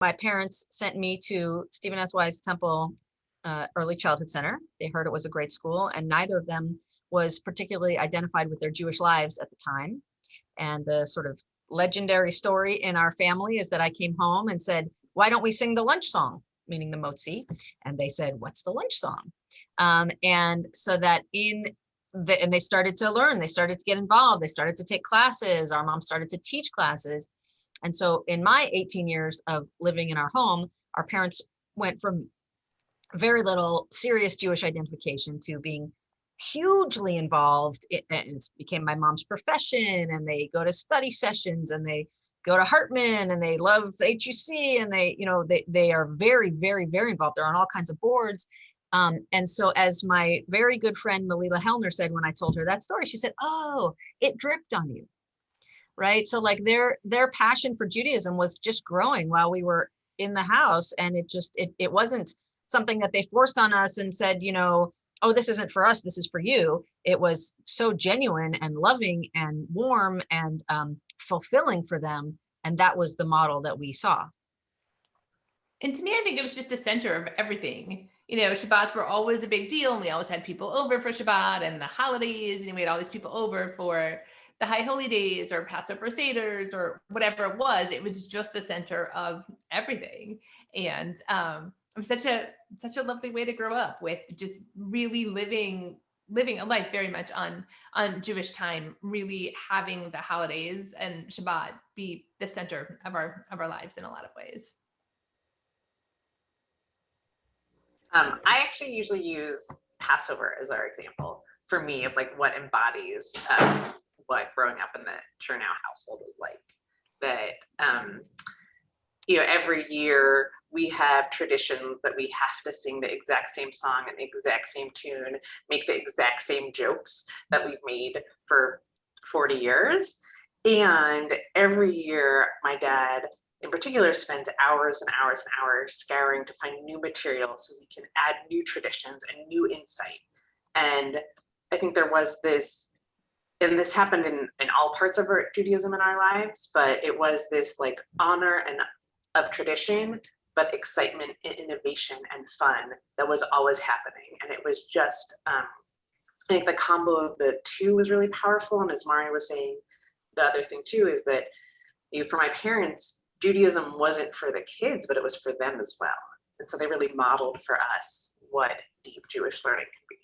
My parents sent me to Stephen S. Wise Temple Early Childhood Center. They heard it was a great school, and neither of them was particularly identified with their Jewish lives at the time. And the sort of legendary story in our family is that I came home and said, "Why don't we sing the lunch song?" Meaning the motzi. And they said, "What's the lunch song?" And so that and they started to learn, they started to get involved, they started to take classes. Our mom started to teach classes. And so in my 18 years of living in our home, our parents went from very little serious Jewish identification to being hugely involved. It became my mom's profession, and they go to study sessions, and they go to Hartman, and they love HUC, and they are very, very, very involved. They're on all kinds of boards. And so as my very good friend Malila Hellner said when I told her that story, she said, "Oh, it dripped on you." Right. So like their passion for Judaism was just growing while we were in the house. And it wasn't something that they forced on us and said, "Oh, this isn't for us, this is for you." It was so genuine and loving and warm and fulfilling for them. And that was the model that we saw. And to me, I think it was just the center of everything. Shabbats were always a big deal, and we always had people over for Shabbat and the holidays. We had all these people over for the high holy days or Passover Seders or whatever it was. It was just the center of everything. And it was such a lovely way to grow up, with just really living a life very much on Jewish time, really having the holidays and Shabbat be the center of our lives in a lot of ways. I actually usually use Passover as our example for me of like what embodies what growing up in the Chernow household was like. That every year we have traditions that we have to sing the exact same song and the exact same tune, make the exact same jokes that we've made for 40 years. And every year my dad in particular spends hours and hours and hours scouring to find new materials so we can add new traditions and new insight. And I think there was this, and this happened in all parts of our Judaism in our lives, but it was this like honor and of tradition, but excitement and innovation and fun that was always happening. And it was just, I think the combo of the two was really powerful. And as Mari was saying, the other thing too is that for my parents, Judaism wasn't for the kids, but it was for them as well. And so they really modeled for us what deep Jewish learning can be